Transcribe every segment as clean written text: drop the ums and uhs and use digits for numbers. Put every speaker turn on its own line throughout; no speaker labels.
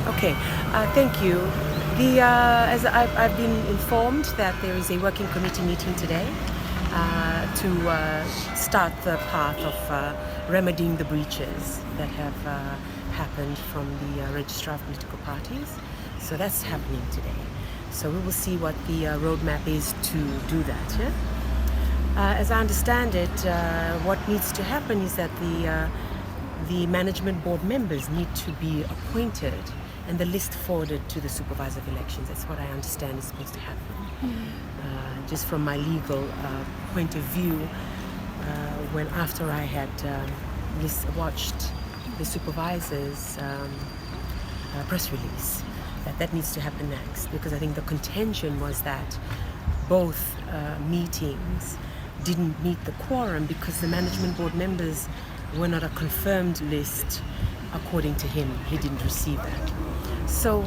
Okay, thank you. As I've been informed that there is a working committee meeting today to start the path of remedying the breaches that have happened from the Registrar of Political Parties. So that's happening today. So we will see what the roadmap is to do that. Yeah? As I understand it, what needs to happen is that the management board members need to be appointed and the list forwarded to the supervisor of elections. That's what I understand is supposed to happen. Just from my legal point of view, after I had watched the supervisor's press release, that needs to happen next, because I think the contention was that both meetings didn't meet the quorum because the management board members were not a confirmed list. According to him, he didn't receive that. So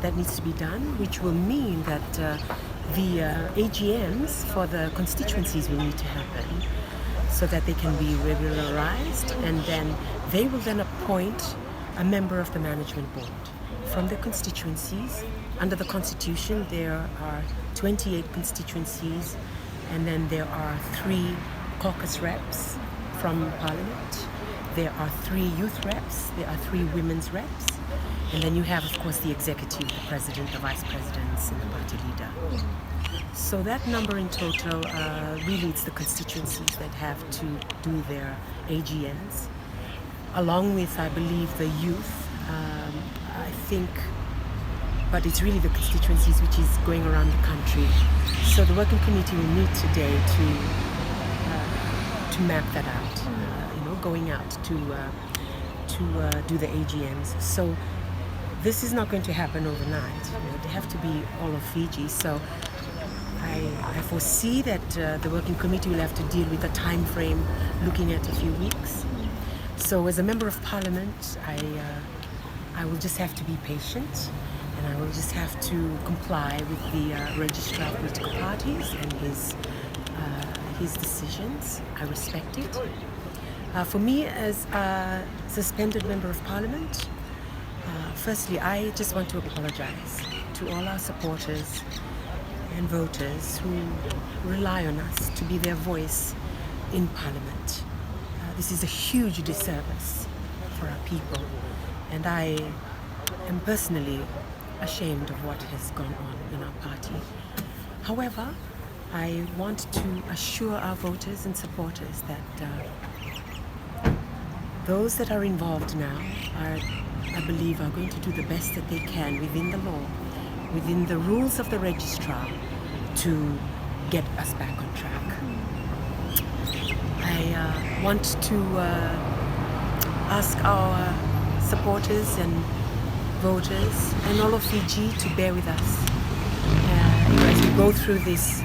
that needs to be done, which will mean that the AGMs for the constituencies will need to happen so that they can be regularized, and then they will then appoint a member of the management board from the constituencies. Under the Constitution, there are 28 constituencies, and then there are 3 caucus reps from Parliament. There are 3 youth reps, there are 3 women's reps, and then you have, of course, the executive, the president, the vice presidents, and the party leader. So that number in total, really it's the constituencies that have to do their AGMs, along with, I believe, the youth, I think, but it's really the constituencies which is going around the country. So the working committee will meet today to map that out. Going out to do the AGMs. So this is not going to happen overnight. They have to be all of Fiji. So I foresee that the working committee will have to deal with a time frame looking at a few weeks. So as a member of Parliament, I will just have to be patient, and I will just have to comply with the Registrar of Political Parties and his decisions. I respect it. For me, as a suspended member of Parliament, firstly, I just want to apologize to all our supporters and voters who rely on us to be their voice in Parliament. This is a huge disservice for our people, and I am personally ashamed of what has gone on in our party. However, I want to assure our voters and supporters that those that are involved now I believe, are going to do the best that they can within the law, within the rules of the registrar, to get us back on track. I want to ask our supporters and voters and all of Fiji to bear with us as we go through this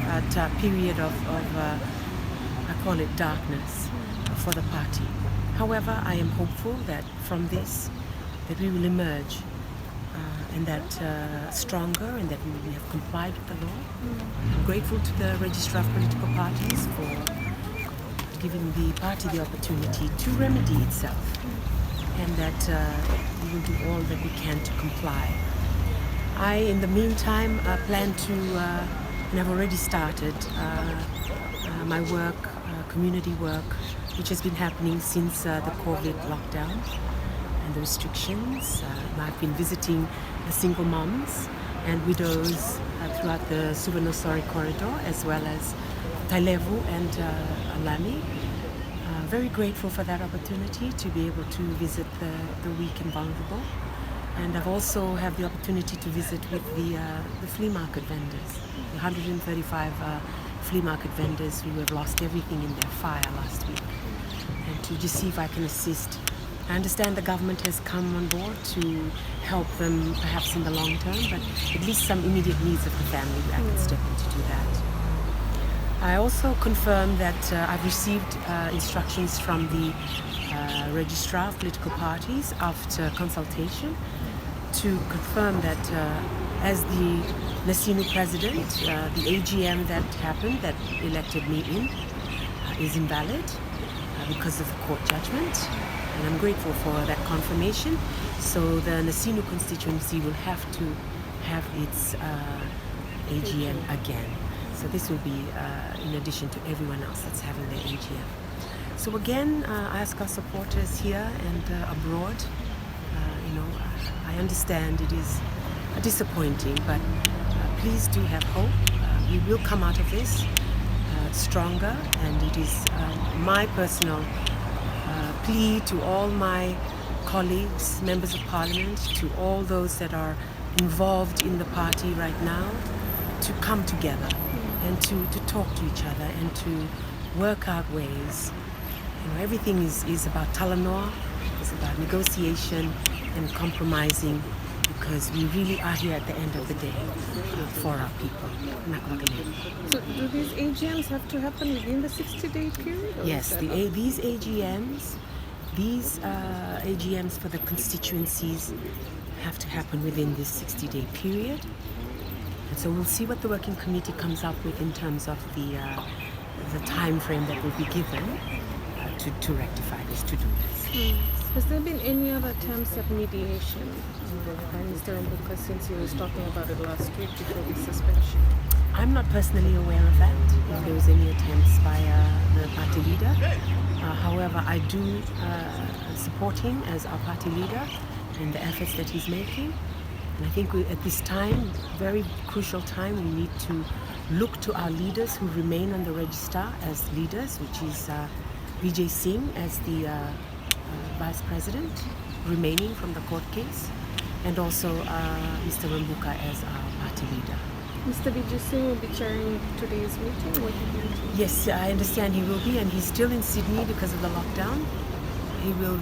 period of I call it darkness for the party. However, I am hopeful that from this, that we will emerge and that stronger, and that we will have complied with the law. I'm grateful to the Registrar of Political Parties for giving the party the opportunity to remedy itself, and that we will do all that we can to comply. I, in the meantime, plan to, and I've already started my work, community work, which has been happening since the COVID lockdown and the restrictions. I've been visiting the single moms and widows throughout the Suvarnosari corridor, as well as Tailevu and Alami. Very grateful for that opportunity to be able to visit the weak and vulnerable. And I've also had the opportunity to visit with the flea market vendors, the 135 flea market vendors who have lost everything in their fire last week, and to just see if I can assist. I understand the government has come on board to help them perhaps in the long term, but at least some immediate needs of the family, I can step in to do that. I also confirm that I've received instructions from the Registrar of Political Parties after consultation to confirm that as the Nasinu President, the AGM that happened, that elected me in, is invalid because of the court judgment. And I'm grateful for that confirmation. So the Nasinu constituency will have to have its AGM again. So this will be in addition to everyone else that's having their AGM. So again, I ask our supporters here and abroad, I understand it is disappointing, but please do have hope. We will come out of this stronger, and it is my personal plea to all my colleagues, members of parliament, to all those that are involved in the party right now, to come together and to talk to each other and to work out ways. Everything is about talanoa, it's about negotiation and compromising, because we really are here at the end of the day for our people.
So do these AGMs have to happen within the 60-day period?
Yes, these AGMs for the constituencies have to happen within this 60-day period. And so we'll see what the working committee comes up with in terms of the time frame that will be given to rectify this, to do this.
Has there been any other attempts at mediation by Mr. Mbuka since he was talking about it last week before the suspension?
I'm not personally aware of that, if there was any attempts by the party leader. However, I do support him as our party leader in the efforts that he's making. And I think at this time, very crucial time, we need to look to our leaders who remain on the register as leaders, which is Fiji Sun as the Vice President, remaining from the court case, and also Mr. Mbuka as our party leader.
Mr. Fiji Sun will be chairing today's meeting?
Yes, I understand he will be, and he's still in Sydney because of the lockdown. He will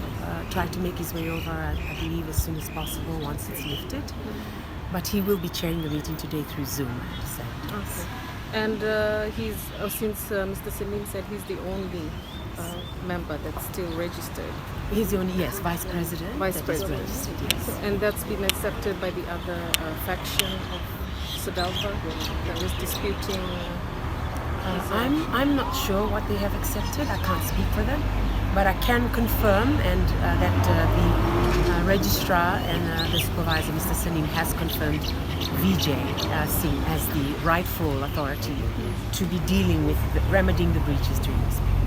try to make his way over, I believe, as soon as possible once it's lifted. But he will be chairing the meeting today through Zoom, I understand.
Okay. And since Mr. Salim said he's the only member that's still registered.
He's the only, yes, Vice President.
Vice President.
Registered, yes.
And that's been accepted by the other faction of Sodelpa that was disputing.
I'm not sure what they have accepted. I can't speak for them, but I can confirm that the registrar and the supervisor, Mr. Salim, has confirmed Vijay Singh as the rightful authority to be dealing with remedying the breaches during this period.